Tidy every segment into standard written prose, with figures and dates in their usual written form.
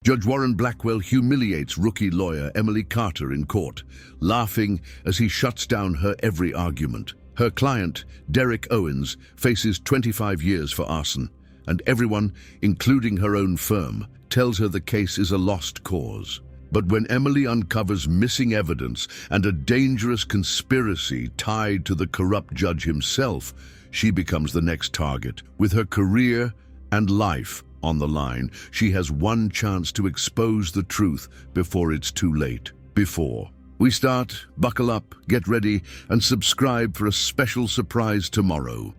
Judge Warren Blackwell humiliates rookie lawyer Emily Carter in court, laughing as he shuts down her every argument. Her client, Derek Owens, faces 25 years for arson, and everyone, including her own firm, tells her the case is a lost cause. But when Emily uncovers missing evidence and a dangerous conspiracy tied to the corrupt judge himself, she becomes the next target. With her career and life on the line, she has one chance to expose the truth before it's too late. Before we start, buckle up, get ready, and subscribe for a special surprise tomorrow.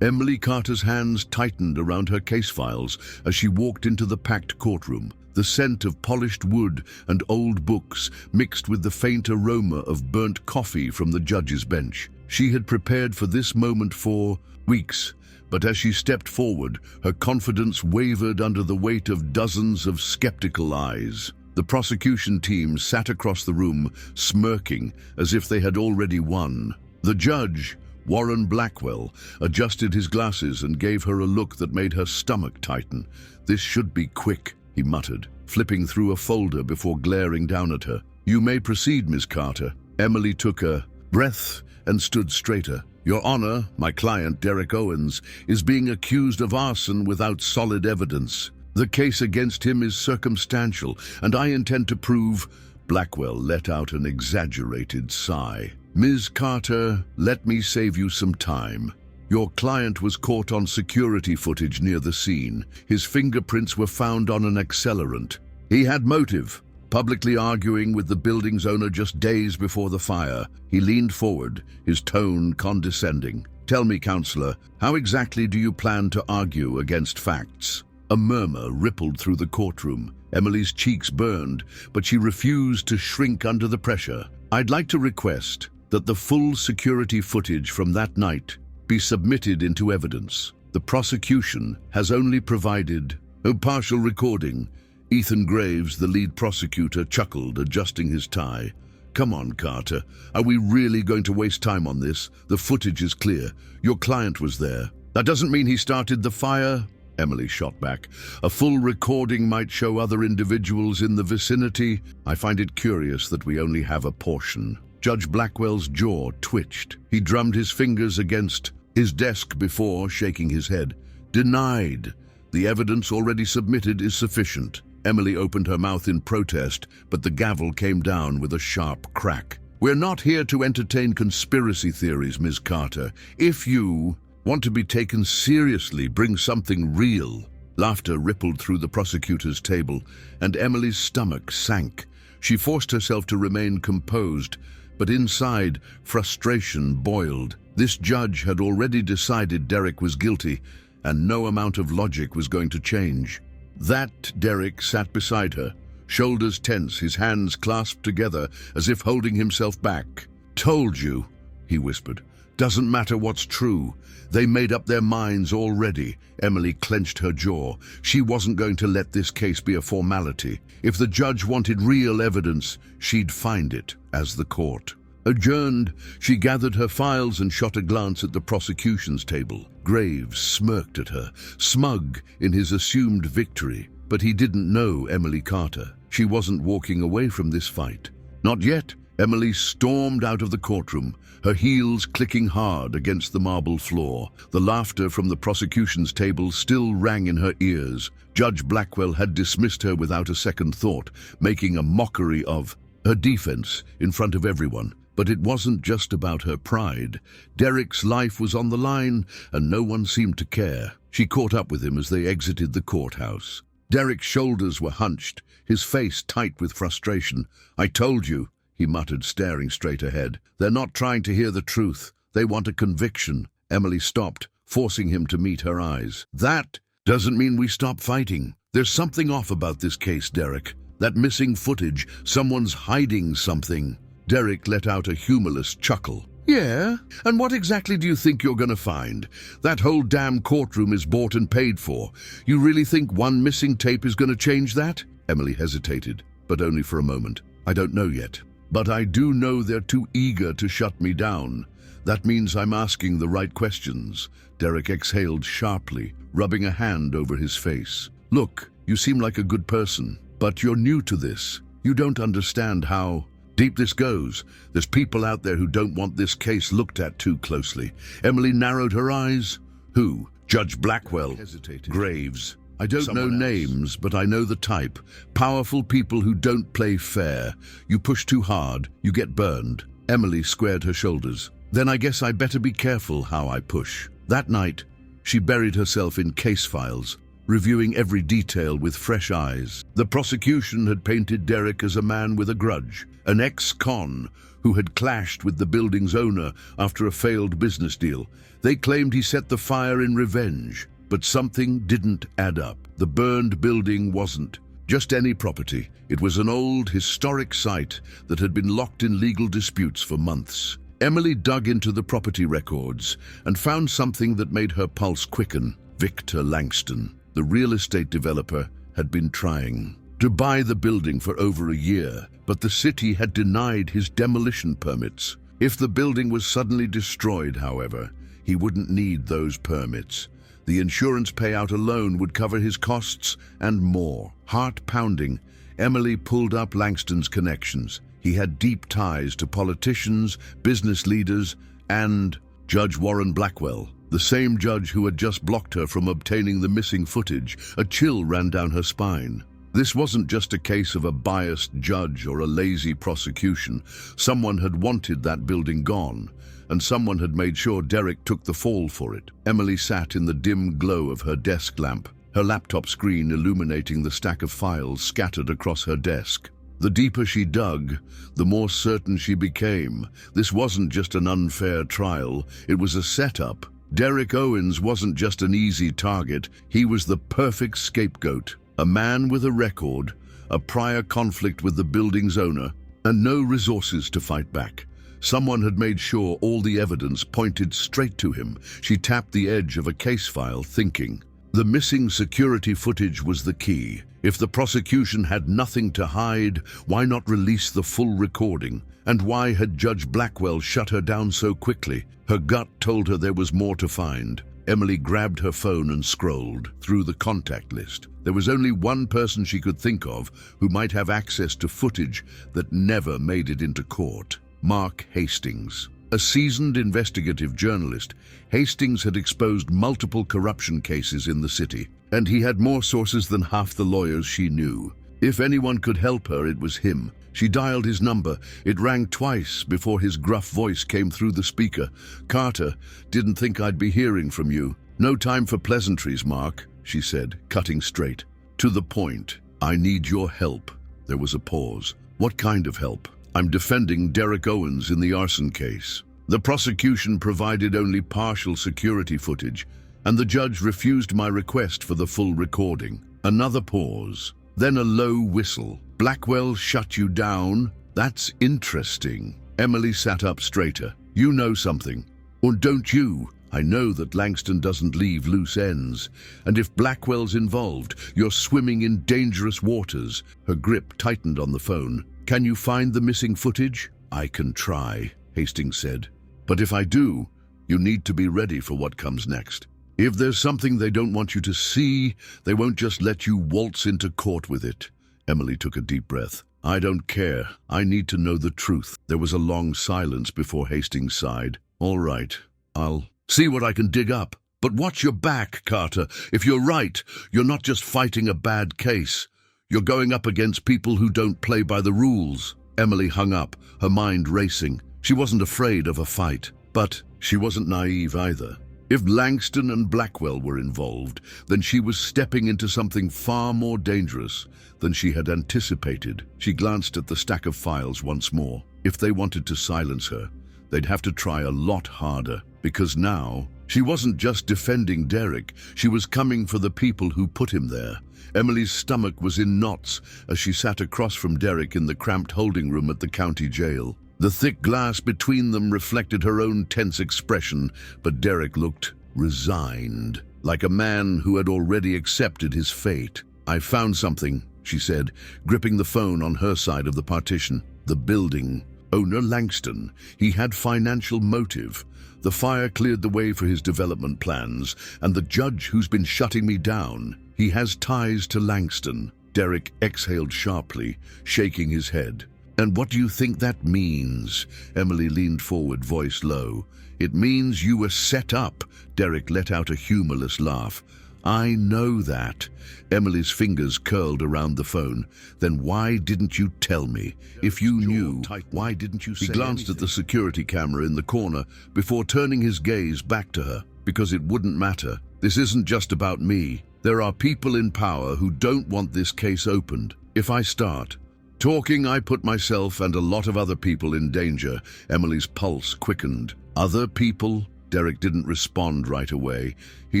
Emily Carter's hands tightened around her case files as she walked into the packed courtroom. The scent of polished wood and old books mixed with the faint aroma of burnt coffee from the judge's bench. She had prepared for this moment for weeks, but as she stepped forward, her confidence wavered under the weight of dozens of skeptical eyes. The prosecution team sat across the room, smirking as if they had already won. The judge, Warren Blackwell, adjusted his glasses and gave her a look that made her stomach tighten. "This should be quick," he muttered, flipping through a folder before glaring down at her. "You may proceed, Miss Carter." Emily took a breath and stood straighter. "Your Honor, my client, Derek Owens, is being accused of arson without solid evidence. The case against him is circumstantial, and I intend to prove—" Blackwell let out an exaggerated sigh. "Ms. Carter, let me save you some time. Your client was caught on security footage near the scene. His fingerprints were found on an accelerant. He had motive, publicly arguing with the building's owner just days before the fire." He leaned forward, his tone condescending. "Tell me, counselor, how exactly do you plan to argue against facts?" A murmur rippled through the courtroom. Emily's cheeks burned, but she refused to shrink under the pressure. "I'd like to request that the full security footage from that night be submitted into evidence. The prosecution has only provided a partial recording." Ethan Graves, the lead prosecutor, chuckled, adjusting his tie. "Come on, Carter. Are we really going to waste time on this? The footage is clear. Your client was there. That doesn't mean he started the fire." Emily shot back. "A full recording might show other individuals in the vicinity. I find it curious that we only have a portion." Judge Blackwell's jaw twitched. He drummed his fingers against his desk before shaking his head. "Denied. The evidence already submitted is sufficient." Emily opened her mouth in protest, but the gavel came down with a sharp crack. "We're not here to entertain conspiracy theories, Ms. Carter. If you want to be taken seriously, bring something real." Laughter rippled through the prosecutor's table, and Emily's stomach sank. She forced herself to remain composed, but inside, frustration boiled. This judge had already decided Derek was guilty, and no amount of logic was going to change. That Derek sat beside her, shoulders tense, his hands clasped together as if holding himself back. "Told you," he whispered. "Doesn't matter what's true. They made up their minds already." Emily clenched her jaw. She wasn't going to let this case be a formality. If the judge wanted real evidence, she'd find it. As the court adjourned, she gathered her files and shot a glance at the prosecution's table. Graves smirked at her, smug in his assumed victory. But he didn't know Emily Carter. She wasn't walking away from this fight. Not yet. Emily stormed out of the courtroom, her heels clicking hard against the marble floor. The laughter from the prosecution's table still rang in her ears. Judge Blackwell had dismissed her without a second thought, making a mockery of her defense in front of everyone. But it wasn't just about her pride. Derek's life was on the line, and no one seemed to care. She caught up with him as they exited the courthouse. Derek's shoulders were hunched, his face tight with frustration. "I told you," he muttered, staring straight ahead. "They're not trying to hear the truth. They want a conviction." Emily stopped, forcing him to meet her eyes. "That doesn't mean we stop fighting. There's something off about this case, Derek. That missing footage, someone's hiding something." Derek let out a humorless chuckle. "Yeah? And what exactly do you think you're going to find? That whole damn courtroom is bought and paid for. You really think one missing tape is going to change that?" Emily hesitated, but only for a moment. "I don't know yet. But I do know they're too eager to shut me down. That means I'm asking the right questions. Derek exhaled sharply, rubbing a hand over his face. Look, you seem like a good person, but you're new to this. You don't understand how deep this goes. There's people out there who don't want this case looked at too closely. Emily narrowed her eyes. Who? Judge Blackwell. Hesitated. Graves. I don't know Someone else. names, but I know the type. Powerful people who don't play fair. You push too hard, you get burned. Emily squared her shoulders. Then I guess I better be careful how I push. That night, she buried herself in case files, reviewing every detail with fresh eyes. The prosecution had painted Derek as a man with a grudge, an ex-con who had clashed with the building's owner after a failed business deal. They claimed he set the fire in revenge, but something didn't add up. The burned building wasn't just any property. It was an old, historic site that had been locked in legal disputes for months. Emily dug into the property records and found something that made her pulse quicken. Victor Langston, the real estate developer, had been trying to buy the building for over a year, but the city had denied his demolition permits. If the building was suddenly destroyed, however, he wouldn't need those permits. The insurance payout alone would cover his costs and more. Heart-pounding, Emily pulled up Langston's connections. He had deep ties to politicians, business leaders, and Judge Warren Blackwell, the same judge who had just blocked her from obtaining the missing footage. A chill ran down her spine. This wasn't just a case of a biased judge or a lazy prosecution. Someone had wanted that building gone, and someone had made sure Derek took the fall for it. Emily sat in the dim glow of her desk lamp, her laptop screen illuminating the stack of files scattered across her desk. The deeper she dug, the more certain she became. This wasn't just an unfair trial, it was a setup. Derek Owens wasn't just an easy target, he was the perfect scapegoat. A man with a record, a prior conflict with the building's owner, and no resources to fight back. Someone had made sure all the evidence pointed straight to him. She tapped the edge of a case file, thinking. The missing security footage was the key. If the prosecution had nothing to hide, why not release the full recording? And why had Judge Blackwell shut her down so quickly? Her gut told her there was more to find. Emily grabbed her phone and scrolled through the contact list. There was only one person she could think of who might have access to footage that never made it into court. Mark Hastings. A seasoned investigative journalist, Hastings had exposed multiple corruption cases in the city, and he had more sources than half the lawyers she knew. If anyone could help her, it was him. She dialed his number. It rang twice before his gruff voice came through the speaker. "Carter, didn't think I'd be hearing from you." "No time for pleasantries, Mark," she said, cutting straight. "To the point. I need your help." There was a pause. "What kind of help?" "I'm defending Derek Owens in the arson case. The prosecution provided only partial security footage, and the judge refused my request for the full recording." Another pause, then a low whistle. "Blackwell shut you down? That's interesting." Emily sat up straighter. "You know something. Or don't you? I know that Langston doesn't leave loose ends, and if Blackwell's involved, you're swimming in dangerous waters." Her grip tightened on the phone. "Can you find the missing footage?" "I can try," Hastings said. "But if I do, you need to be ready for what comes next. If there's something they don't want you to see, they won't just let you waltz into court with it." Emily took a deep breath. "I don't care. I need to know the truth." There was a long silence before Hastings sighed. "All right, I'll see what I can dig up. But watch your back, Carter. If you're right, you're not just fighting a bad case. You're going up against people who don't play by the rules." Emily hung up, her mind racing. She wasn't afraid of a fight, but she wasn't naive either. If Langston and Blackwell were involved, then she was stepping into something far more dangerous than she had anticipated. She glanced at the stack of files once more. If they wanted to silence her, they'd have to try a lot harder, because now she wasn't just defending Derek, she was coming for the people who put him there. Emily's stomach was in knots as she sat across from Derek in the cramped holding room at the county jail. The thick glass between them reflected her own tense expression, but Derek looked resigned, like a man who had already accepted his fate. "I found something," she said, gripping the phone on her side of the partition. "The building Owner Langston. He had financial motive. The fire cleared the way for his development plans, and the judge who's been shutting me down, he has ties to Langston. Derek exhaled sharply, shaking his head. And what do you think that means? Emily leaned forward, voice low. It means you were set up. Derek let out a humorless laugh. I know that. Emily's fingers curled around the phone. Then why didn't you tell me? If you knew, why didn't you say anything? He glanced at the security camera in the corner before turning his gaze back to her. Because it wouldn't matter. This isn't just about me. There are people in power who don't want this case opened. If I start talking, I put myself and a lot of other people in danger. Emily's pulse quickened. Other people? Derek didn't respond right away. He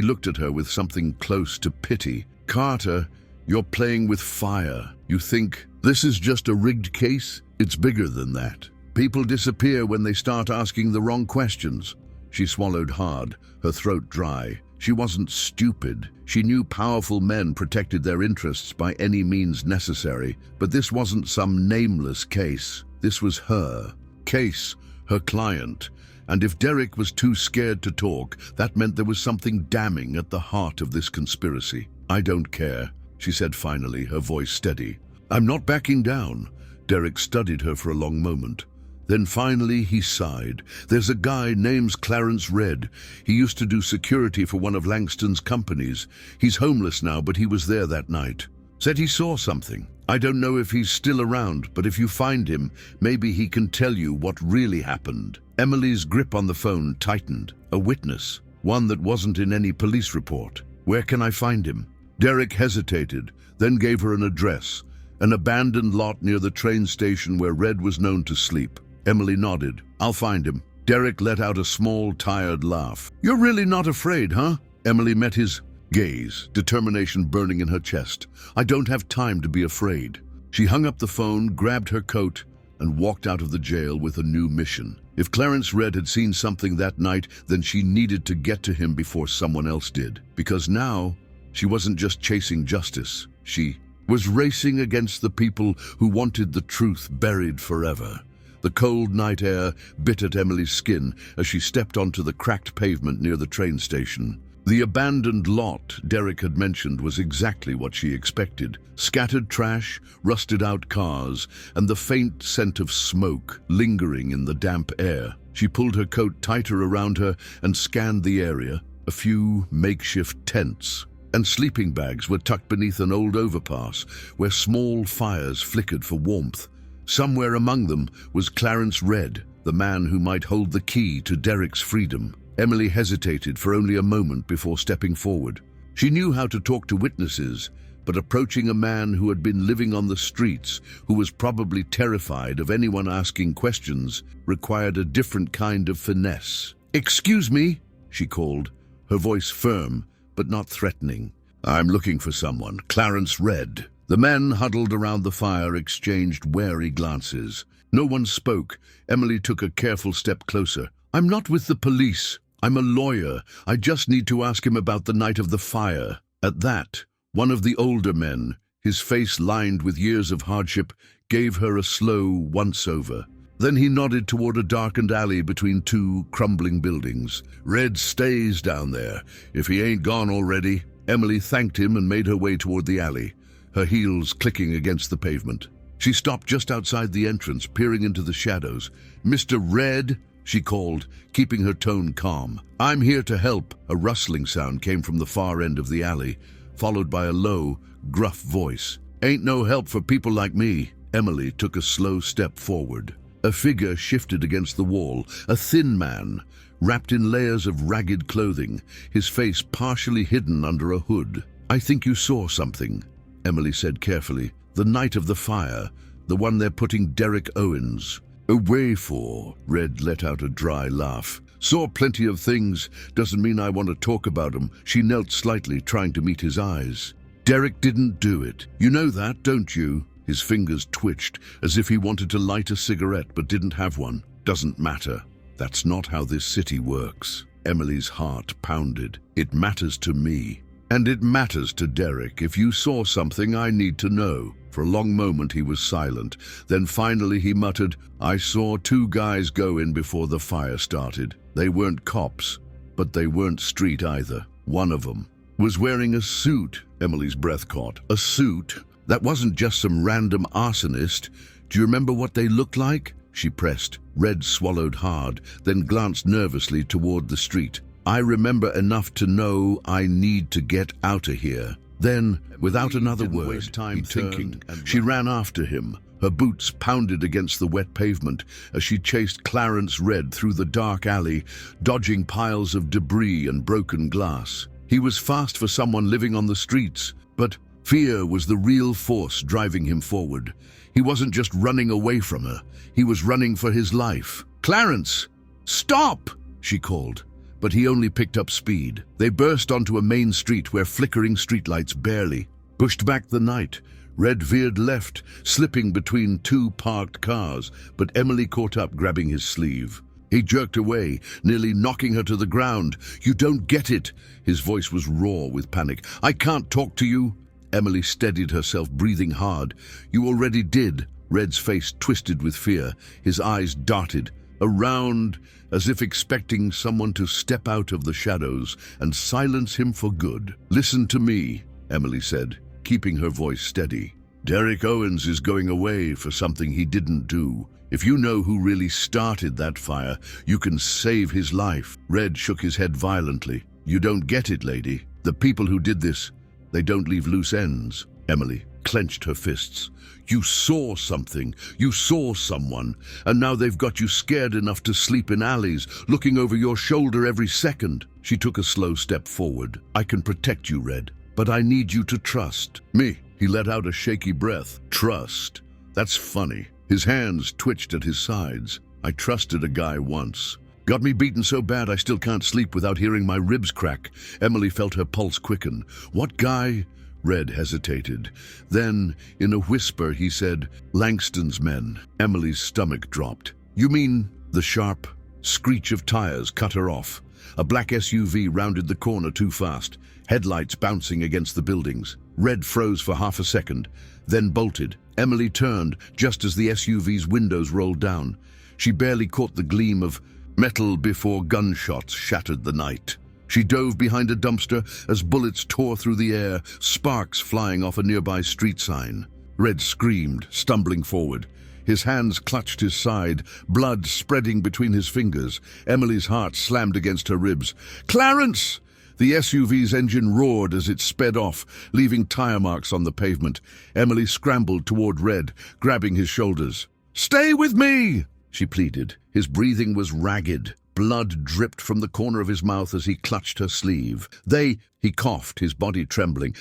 looked at her with something close to pity. Carter, you're playing with fire. You think this is just a rigged case? It's bigger than that. People disappear when they start asking the wrong questions. She swallowed hard, her throat dry. She wasn't stupid. She knew powerful men protected their interests by any means necessary. But this wasn't some nameless case. This was her case, her client. And if Derek was too scared to talk, that meant there was something damning at the heart of this conspiracy. I don't care, she said finally, her voice steady. I'm not backing down. Derek studied her for a long moment. Then finally he sighed. There's a guy named Clarence Red. He used to do security for one of Langston's companies. He's homeless now, but he was there that night. Said he saw something. I don't know if he's still around, but if you find him, maybe he can tell you what really happened. Emily's grip on the phone tightened. A witness, one that wasn't in any police report. Where can I find him? Derek hesitated, then gave her an address, an abandoned lot near the train station where Red was known to sleep. Emily nodded. I'll find him. Derek let out a small, tired laugh. You're really not afraid, huh? Emily met his gaze, determination burning in her chest. I don't have time to be afraid. She hung up the phone, grabbed her coat, and walked out of the jail with a new mission. If Clarence Red had seen something that night, then she needed to get to him before someone else did. Because now, she wasn't just chasing justice. She was racing against the people who wanted the truth buried forever. The cold night air bit at Emily's skin as she stepped onto the cracked pavement near the train station. The abandoned lot Derek had mentioned was exactly what she expected. Scattered trash, rusted-out cars, and the faint scent of smoke lingering in the damp air. She pulled her coat tighter around her and scanned the area. A few makeshift tents and sleeping bags were tucked beneath an old overpass where small fires flickered for warmth. Somewhere among them was Clarence Red, the man who might hold the key to Derek's freedom. Emily hesitated for only a moment before stepping forward. She knew how to talk to witnesses, but approaching a man who had been living on the streets, who was probably terrified of anyone asking questions, required a different kind of finesse. "Excuse me," she called, her voice firm but not threatening. "I'm looking for someone, Clarence Red." The men huddled around the fire exchanged wary glances. No one spoke. Emily took a careful step closer. "I'm not with the police. I'm a lawyer. I just need to ask him about the night of the fire." At that, one of the older men, his face lined with years of hardship, gave her a slow once-over. Then he nodded toward a darkened alley between two crumbling buildings. "Red stays down there, if he ain't gone already." Emily thanked him and made her way toward the alley, her heels clicking against the pavement. She stopped just outside the entrance, peering into the shadows. "Mr. Red," she called, keeping her tone calm. "I'm here to help." A rustling sound came from the far end of the alley, followed by a low, gruff voice. "Ain't no help for people like me." Emily took a slow step forward. A figure shifted against the wall, a thin man, wrapped in layers of ragged clothing, his face partially hidden under a hood. "I think you saw something," Emily said carefully. "The night of the fire, the one they're putting Derek Owens away for." Red let out a dry laugh. "Saw plenty of things. Doesn't mean I want to talk about them." She knelt slightly, trying to meet his eyes. "Derek didn't do it. You know that, don't you?" His fingers twitched, as if he wanted to light a cigarette but didn't have one. "Doesn't matter. That's not how this city works." Emily's heart pounded. "It matters to me." And it matters to Derek. If you saw something, I need to know. For a long moment he was silent. Then finally he muttered, I saw two guys go in before the fire started. They weren't cops, but they weren't street either. One of them was wearing a suit. Emily's breath caught. A suit? That wasn't just some random arsonist. Do you remember what they looked like? She pressed. Red swallowed hard, then glanced nervously toward the street. I remember enough to know I need to get out of here. Then, without another word, he turned. She ran after him. Her boots pounded against the wet pavement as she chased Clarence Red through the dark alley, dodging piles of debris and broken glass. He was fast for someone living on the streets, but fear was the real force driving him forward. He wasn't just running away from her. He was running for his life. Clarence! Stop! She called. But he only picked up speed. They burst onto a main street where flickering streetlights barely pushed back the night. Red veered left, slipping between two parked cars, but Emily caught up, grabbing his sleeve. He jerked away, nearly knocking her to the ground. You don't get it. His voice was raw with panic. I can't talk to you. Emily steadied herself, breathing hard. You already did. Red's face twisted with fear. His eyes darted around as if expecting someone to step out of the shadows and silence him for good. Listen to me, Emily said, keeping her voice steady. Derek Owens is going away for something he didn't do. If you know who really started that fire, you can save his life. Red shook his head violently. You don't get it, lady. The people who did this, they don't leave loose ends. Emily clenched her fists. You saw something. You saw someone. And now they've got you scared enough to sleep in alleys, looking over your shoulder every second. She took a slow step forward. I can protect you, Red, but I need you to trust me. He let out a shaky breath. Trust? That's funny. His hands twitched at his sides. I trusted a guy once. Got me beaten so bad I still can't sleep without hearing my ribs crack. Emily felt her pulse quicken. What guy? Red hesitated. Then, in a whisper, he said, Langston's men. Emily's stomach dropped. You mean? The sharp screech of tires cut her off. A black SUV rounded the corner too fast, headlights bouncing against the buildings. Red froze for half a second, then bolted. Emily turned just as the SUV's windows rolled down. She barely caught the gleam of metal before gunshots shattered the night. She dove behind a dumpster as bullets tore through the air, sparks flying off a nearby street sign. Red screamed, stumbling forward. His hands clutched his side, blood spreading between his fingers. Emily's heart slammed against her ribs. Clarence! The SUV's engine roared as it sped off, leaving tire marks on the pavement. Emily scrambled toward Red, grabbing his shoulders. Stay with me! She pleaded. His breathing was ragged. Blood dripped from the corner of his mouth as he clutched her sleeve. He coughed, his body trembling.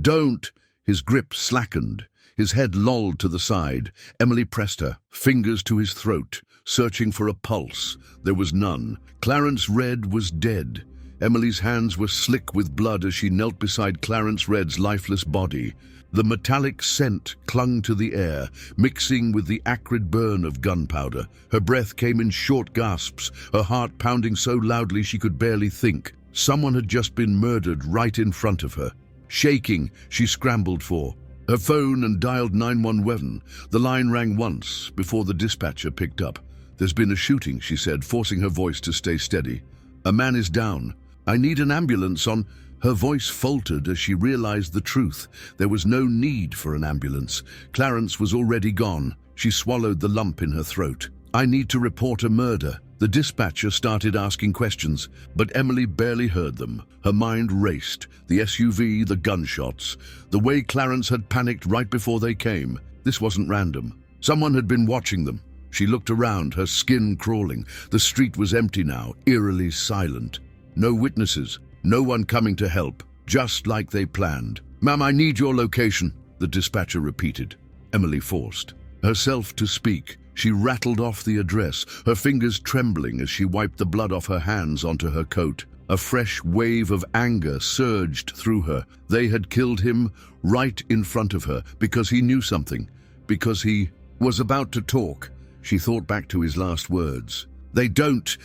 Don't! His grip slackened. His head lolled to the side. Emily pressed her, fingers to his throat, searching for a pulse. There was none. Clarence Red was dead. Emily's hands were slick with blood as she knelt beside Clarence Red's lifeless body. The metallic scent clung to the air, mixing with the acrid burn of gunpowder. Her breath came in short gasps, her heart pounding so loudly she could barely think. Someone had just been murdered right in front of her. Shaking, she scrambled for her phone and dialed 911. The line rang once before the dispatcher picked up. There's been a shooting, she said, forcing her voice to stay steady. A man is down. I need an ambulance on... Her voice faltered as she realized the truth. There was no need for an ambulance. Clarence was already gone. She swallowed the lump in her throat. I need to report a murder. The dispatcher started asking questions, but Emily barely heard them. Her mind raced. The SUV, the gunshots, the way Clarence had panicked right before they came. This wasn't random. Someone had been watching them. She looked around, her skin crawling. The street was empty now, eerily silent. No witnesses. No one coming to help, just like they planned. Ma'am, I need your location, the dispatcher repeated. Emily forced herself to speak. She rattled off the address, her fingers trembling as she wiped the blood off her hands onto her coat. A fresh wave of anger surged through her. They had killed him right in front of her because he knew something, because he was about to talk. She thought back to his last words. They don't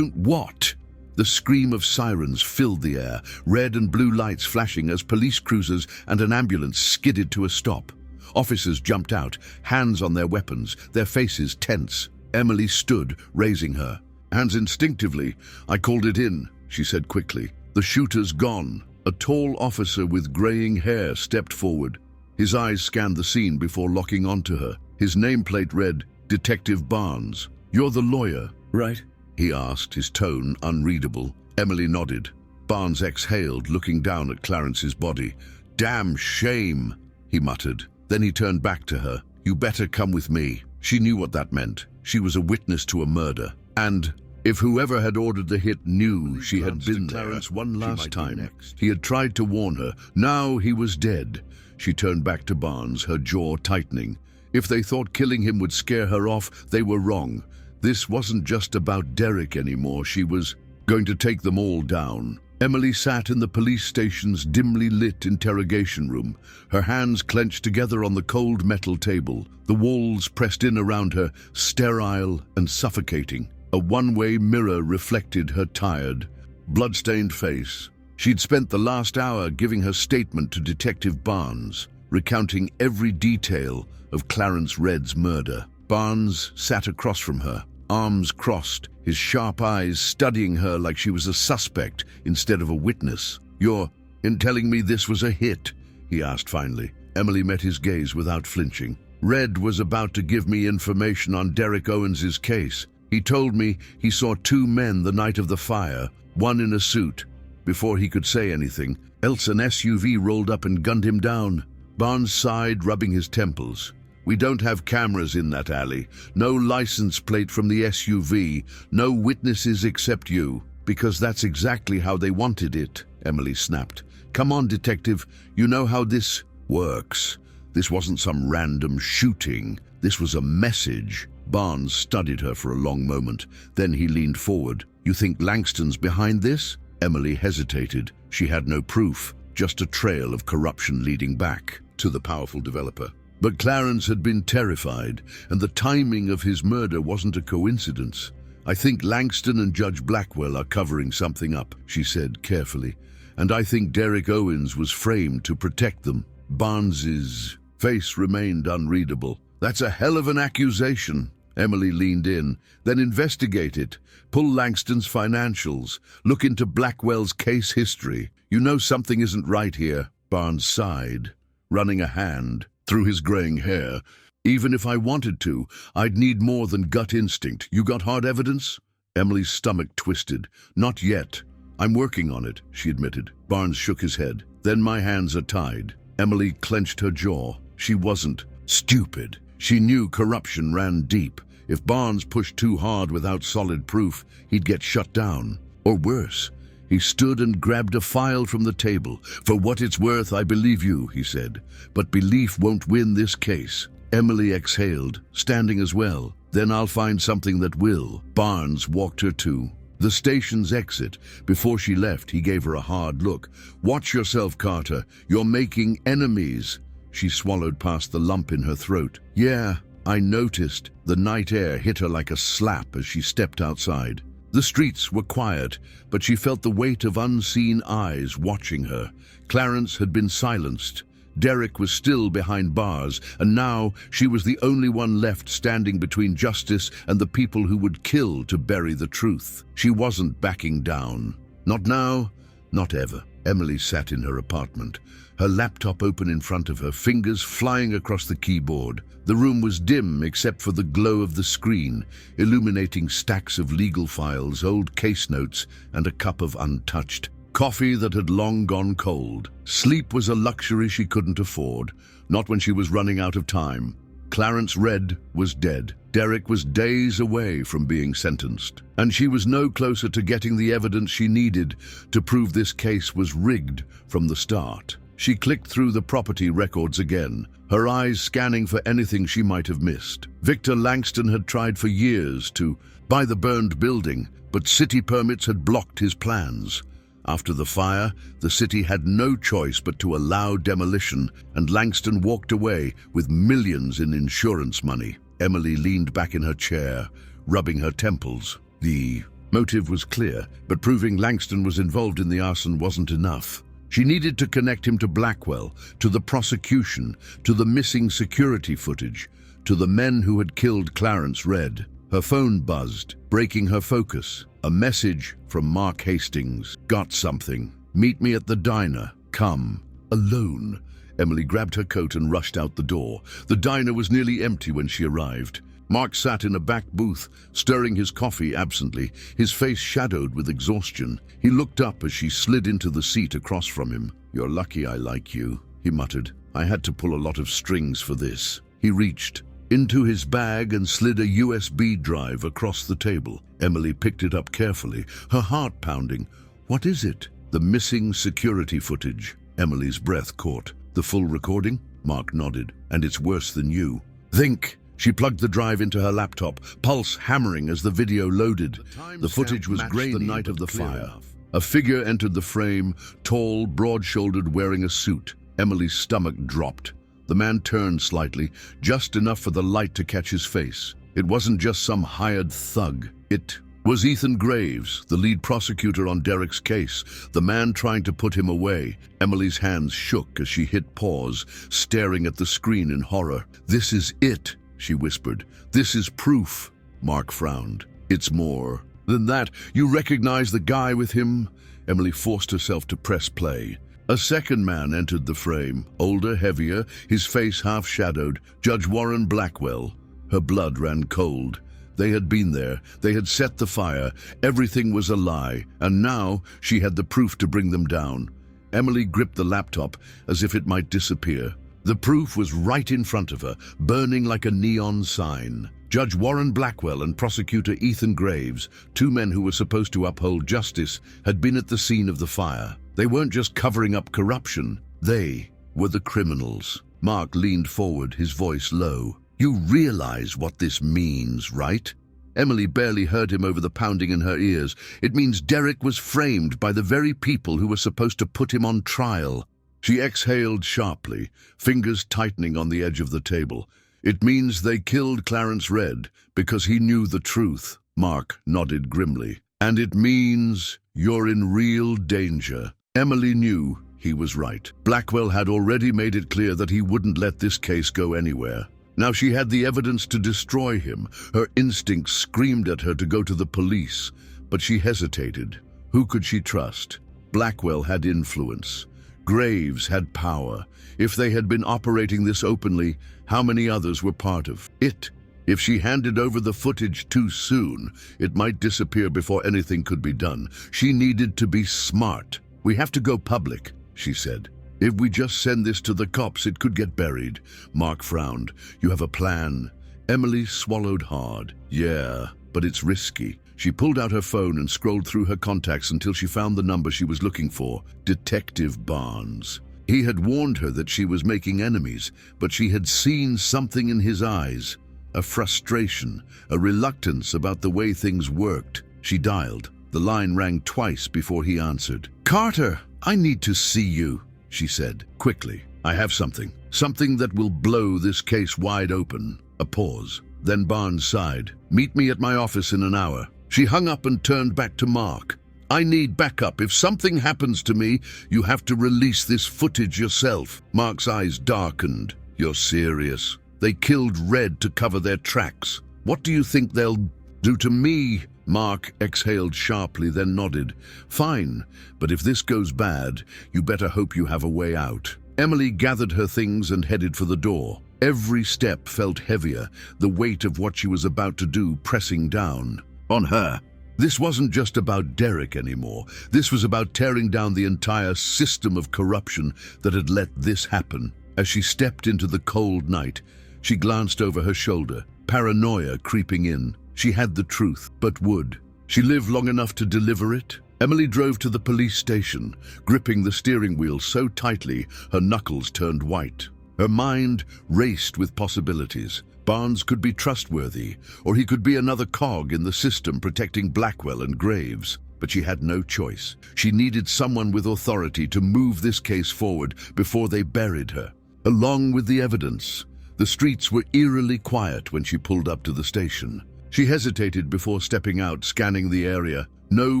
what? The scream of sirens filled the air, red and blue lights flashing as police cruisers and an ambulance skidded to a stop. Officers jumped out, hands on their weapons, their faces tense. Emily stood, raising her hands instinctively. "I called it in," she said quickly. "The shooter's gone." A tall officer with graying hair stepped forward. His eyes scanned the scene before locking onto her. His nameplate read, "Detective Barnes." "You're the lawyer, right?" he asked, his tone unreadable. Emily nodded. Barnes exhaled, looking down at Clarence's body. "Damn shame," he muttered. Then he turned back to her. "You better come with me." She knew what that meant. She was a witness to a murder. And if whoever had ordered the hit knew she had been there Clarence one last time, he had tried to warn her. Now he was dead. She turned back to Barnes, her jaw tightening. If they thought killing him would scare her off, they were wrong. This wasn't just about Derek anymore. She was going to take them all down. Emily sat in the police station's dimly lit interrogation room, her hands clenched together on the cold metal table, the walls pressed in around her, sterile and suffocating. A one-way mirror reflected her tired, blood-stained face. She'd spent the last hour giving her statement to Detective Barnes, recounting every detail of Clarence Redd's murder. Barnes sat across from her, arms crossed, his sharp eyes studying her like she was a suspect instead of a witness. "You're in telling me this was a hit?" he asked finally. Emily met his gaze without flinching. "Redd was about to give me information on Derek Owens's case. He told me he saw two men the night of the fire, one in a suit. Before he could say anything, else an SUV rolled up and gunned him down." Barnes sighed, rubbing his temples. "We don't have cameras in that alley. No license plate from the SUV. No witnesses except you." "Because that's exactly how they wanted it," Emily snapped. "Come on, detective. You know how this works. This wasn't some random shooting. This was a message." Barnes studied her for a long moment. Then he leaned forward. "You think Langston's behind this?" Emily hesitated. She had no proof, just a trail of corruption leading back to the powerful developer. But Clarence had been terrified, and the timing of his murder wasn't a coincidence. "I think Langston and Judge Blackwell are covering something up," she said carefully. "And I think Derek Owens was framed to protect them." Barnes's face remained unreadable. "That's a hell of an accusation." Emily leaned in. "Then investigate it. Pull Langston's financials. Look into Blackwell's case history. You know something isn't right here." Barnes sighed, running a hand through his graying hair. "Even if I wanted to, I'd need more than gut instinct. You got hard evidence?" Emily's stomach twisted. "Not yet. I'm working on it," she admitted. Barnes shook his head. "Then my hands are tied." Emily clenched her jaw. She wasn't stupid. She knew corruption ran deep. If Barnes pushed too hard without solid proof, he'd get shut down. Or worse. He stood and grabbed a file from the table. "For what it's worth, I believe you," he said. "But belief won't win this case." Emily exhaled, standing as well. "Then I'll find something that will." Barnes walked her to the station's exit. Before she left, he gave her a hard look. "Watch yourself, Carter. You're making enemies." She swallowed past the lump in her throat. "Yeah, I noticed." The night air hit her like a slap as she stepped outside. The streets were quiet, but she felt the weight of unseen eyes watching her. Clarence had been silenced. Derek was still behind bars, and now she was the only one left standing between justice and the people who would kill to bury the truth. She wasn't backing down. Not now, not ever. Emily sat in her apartment, her laptop open in front of her, fingers flying across the keyboard. The room was dim except for the glow of the screen, illuminating stacks of legal files, old case notes, and a cup of untouched coffee that had long gone cold. Sleep was a luxury she couldn't afford, not when she was running out of time. Clarence Redd was dead. Derek was days away from being sentenced, and she was no closer to getting the evidence she needed to prove this case was rigged from the start. She clicked through the property records again, her eyes scanning for anything she might have missed. Victor Langston had tried for years to buy the burned building, but city permits had blocked his plans. After the fire, the city had no choice but to allow demolition, and Langston walked away with millions in insurance money. Emily leaned back in her chair, rubbing her temples. The Motive was clear, but proving Langston was involved in the arson wasn't enough. She needed to connect him to Blackwell, to the prosecution, to the missing security footage, to the men who had killed Clarence Red. Her phone buzzed, breaking her focus. A message from Mark Hastings. Got something. Meet me at the diner. Come. Alone. Emily grabbed her coat and rushed out the door. The diner was nearly empty when she arrived. Mark sat in a back booth, stirring his coffee absently, his face shadowed with exhaustion. He looked up as she slid into the seat across from him. "You're lucky I like you," he muttered. "I had to pull a lot of strings for this." He reached into his bag and slid a USB drive across the table. Emily picked it up carefully, her heart pounding. "What is it?" "The missing security footage." Emily's breath caught. "The full recording?" Mark nodded. "And it's worse than you." "Think." She plugged the drive into her laptop, pulse hammering as the video loaded. The footage was grainy the night of the fire. A figure entered the frame, tall, broad-shouldered, wearing a suit. Emily's stomach dropped. The man turned slightly, just enough for the light to catch his face. It wasn't just some hired thug. It was Ethan Graves, the lead prosecutor on Derek's case, the man trying to put him away. Emily's hands shook as she hit pause, staring at the screen in horror. "This is it," she whispered. "This is proof." Mark frowned. "It's more than that. You recognize the guy with him?" Emily forced herself to press play. A second man entered the frame, older, heavier, his face half-shadowed. Judge Warren Blackwell. Her blood ran cold. They had been there. They had set the fire. Everything was a lie, and now she had the proof to bring them down. Emily gripped the laptop as if it might disappear. The proof was right in front of her, burning like a neon sign. Judge Warren Blackwell and prosecutor Ethan Graves, two men who were supposed to uphold justice, had been at the scene of the fire. They weren't just covering up corruption. They were the criminals. Mark leaned forward, his voice low. "You realize what this means, right?" Emily barely heard him over the pounding in her ears. "It means Derek was framed by the very people who were supposed to put him on trial." She exhaled sharply, fingers tightening on the edge of the table. "It means they killed Clarence Red because he knew the truth." Mark nodded grimly. "And it means you're in real danger." Emily knew he was right. Blackwell had already made it clear that he wouldn't let this case go anywhere. Now she had the evidence to destroy him. Her instincts screamed at her to go to the police, but she hesitated. Who could she trust? Blackwell had influence. Graves had power. If they had been operating this openly, how many others were part of it? If she handed over the footage too soon, it might disappear before anything could be done. She needed to be smart. "We have to go public," she said. "If we just send this to the cops, it could get buried." Mark frowned. "You have a plan?" Emily swallowed hard. "Yeah, but it's risky." She pulled out her phone and scrolled through her contacts until she found the number she was looking for. Detective Barnes. He had warned her that she was making enemies, but she had seen something in his eyes. A frustration, a reluctance about the way things worked. She dialed. The line rang twice before he answered. "Carter, I need to see you," she said, quickly. "I have something. Something that will blow this case wide open." A pause. Then Barnes sighed. "Meet me at my office in an hour." She hung up and turned back to Mark. "I need backup. If something happens to me, you have to release this footage yourself." Mark's eyes darkened. "You're serious? They killed Red to cover their tracks. What do you think they'll do to me?" Mark exhaled sharply, then nodded. "Fine, but if this goes bad, you better hope you have a way out." Emily gathered her things and headed for the door. Every step felt heavier, the weight of what she was about to do pressing down on her. This wasn't just about Derek anymore. This was about tearing down the entire system of corruption that had let this happen. As she stepped into the cold night, she glanced over her shoulder, paranoia creeping in. She had the truth, but would she live long enough to deliver it? Emily drove to the police station, gripping the steering wheel so tightly her knuckles turned white. Her mind raced with possibilities. Barnes could be trustworthy, or he could be another cog in the system protecting Blackwell and Graves. But she had no choice. She needed someone with authority to move this case forward before they buried her. Along with the evidence, the streets were eerily quiet when she pulled up to the station. She hesitated before stepping out, scanning the area. No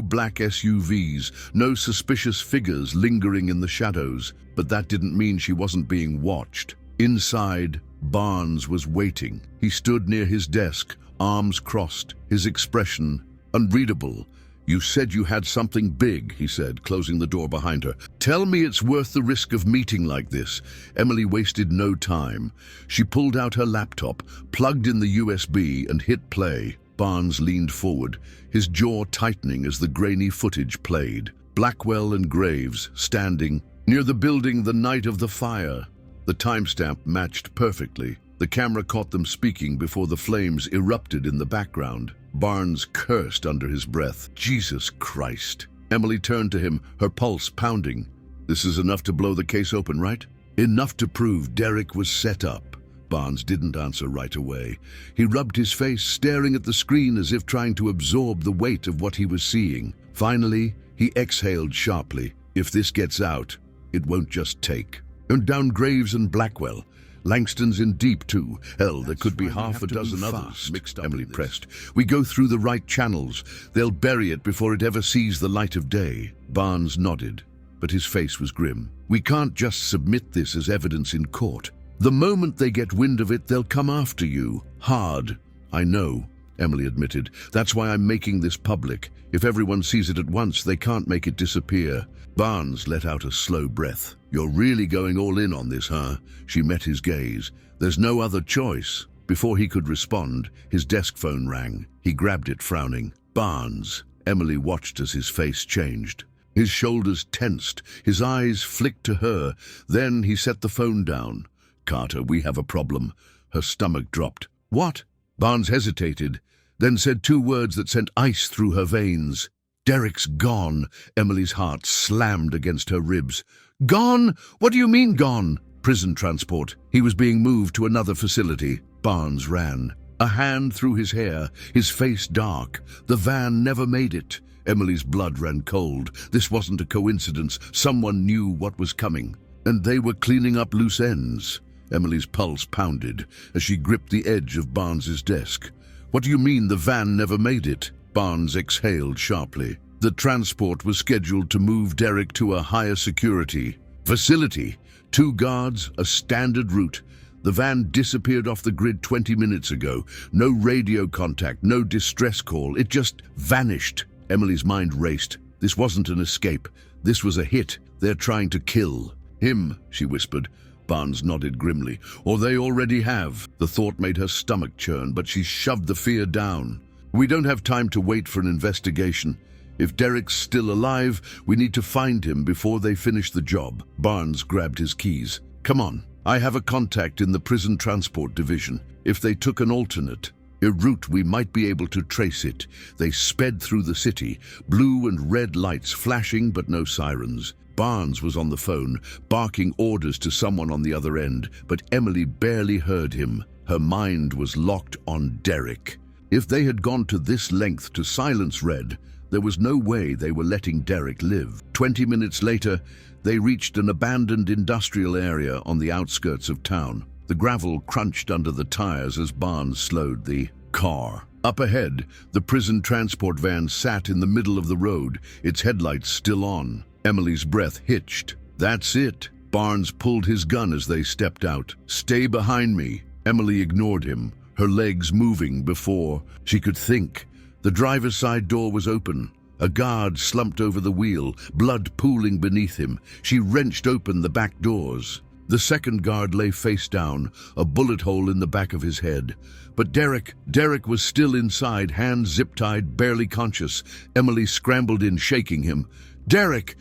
black SUVs, no suspicious figures lingering in the shadows, but that didn't mean she wasn't being watched. Inside, Barnes was waiting. He stood near his desk, arms crossed, his expression unreadable. "You said you had something big," he said, closing the door behind her. "Tell me it's worth the risk of meeting like this." Emily wasted no time. She pulled out her laptop, plugged in the USB, and hit play. Barnes leaned forward, his jaw tightening as the grainy footage played. Blackwell and Graves standing near the building the night of the fire. The timestamp matched perfectly. The camera caught them speaking before the flames erupted in the background. Barnes cursed under his breath. "Jesus Christ." Emily turned to him, her pulse pounding. "This is enough to blow the case open, right?" "Enough to prove Derek was set up." Barnes didn't answer right away. He rubbed his face, staring at the screen as if trying to absorb the weight of what he was seeing. Finally, he exhaled sharply. "If this gets out, it won't just take." And down Graves and Blackwell. Langston's in deep too. Hell, there could be half a dozen others mixed up. Emily pressed. "We go through the right channels. They'll bury it before it ever sees the light of day." Barnes nodded, but his face was grim. "We can't just submit this as evidence in court. The moment they get wind of it, they'll come after you. Hard." "I know," Emily admitted. "That's why I'm making this public. If everyone sees it at once, they can't make it disappear." Barnes let out a slow breath. "You're really going all in on this, huh?" She met his gaze. "There's no other choice." Before he could respond, his desk phone rang. He grabbed it, frowning. "Barnes." Emily watched as his face changed. His shoulders tensed, his eyes flicked to her. Then he set the phone down. "Carter, we have a problem." Her stomach dropped. "What?" Barnes hesitated, then said two words that sent ice through her veins. "Derek's gone." Emily's heart slammed against her ribs. "Gone? What do you mean gone?" "Prison transport. He was being moved to another facility." Barnes ran, a hand through his hair, his face dark. "The van never made it." Emily's blood ran cold. This wasn't a coincidence. Someone knew what was coming. And they were cleaning up loose ends. Emily's pulse pounded as she gripped the edge of Barnes's desk. "What do you mean the van never made it?" Barnes exhaled sharply. "The transport was scheduled to move Derek to a higher security facility. 2 guards, a standard route. The van disappeared off the grid 20 minutes ago. No radio contact, no distress call. It just vanished." Emily's mind raced. This wasn't an escape. This was a hit. "They're trying to kill him," she whispered. Barnes nodded grimly. "Or they already have." The thought made her stomach churn, but she shoved the fear down. "We don't have time to wait for an investigation. If Derek's still alive, we need to find him before they finish the job." Barnes grabbed his keys. "Come on. I have a contact in the prison transport division. If they took an alternate route, we might be able to trace it." They sped through the city, blue and red lights flashing but no sirens. Barnes was on the phone, barking orders to someone on the other end, but Emily barely heard him. Her mind was locked on Derek. If they had gone to this length to silence Red, there was no way they were letting Derek live. 20 minutes later, they reached an abandoned industrial area on the outskirts of town. The gravel crunched under the tires as Barnes slowed the car. Up ahead, the prison transport van sat in the middle of the road, its headlights still on. Emily's breath hitched. "That's it." Barnes pulled his gun as they stepped out. "Stay behind me." Emily ignored him, her legs moving before she could think. The driver's side door was open. A guard slumped over the wheel, blood pooling beneath him. She wrenched open the back doors. The second guard lay face down, a bullet hole in the back of his head. But Derek was still inside, hands zip-tied, barely conscious. Emily scrambled in, shaking him. Derek,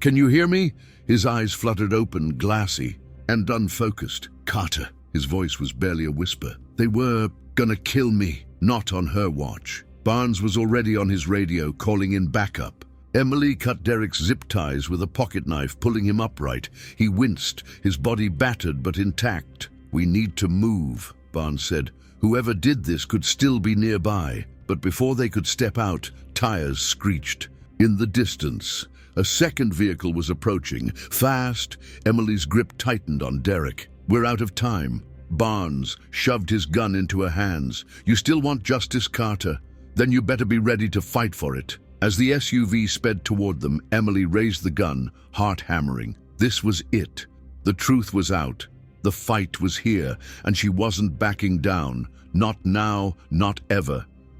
can you hear me?" His eyes fluttered open, glassy and unfocused. "Carter." His voice was barely a whisper. "They were gonna kill me." Not on her watch. Barnes was already on his radio, calling in backup. Emily cut Derek's zip ties with a pocket knife, pulling him upright. He winced, his body battered but intact. "We need to move," Barnes said. Whoever did this could still be nearby. But before they could step out, tires screeched. In the distance, a second vehicle was approaching. Fast, Emily's grip tightened on Derek. "We're out of time." Barnes shoved his gun into her hands. "You still want justice, Carter? Then you better be ready to fight for it." As the SUV sped toward them, Emily raised the gun, heart hammering. This was it. The truth was out. The fight was here, and she wasn't backing down. Not now, not ever.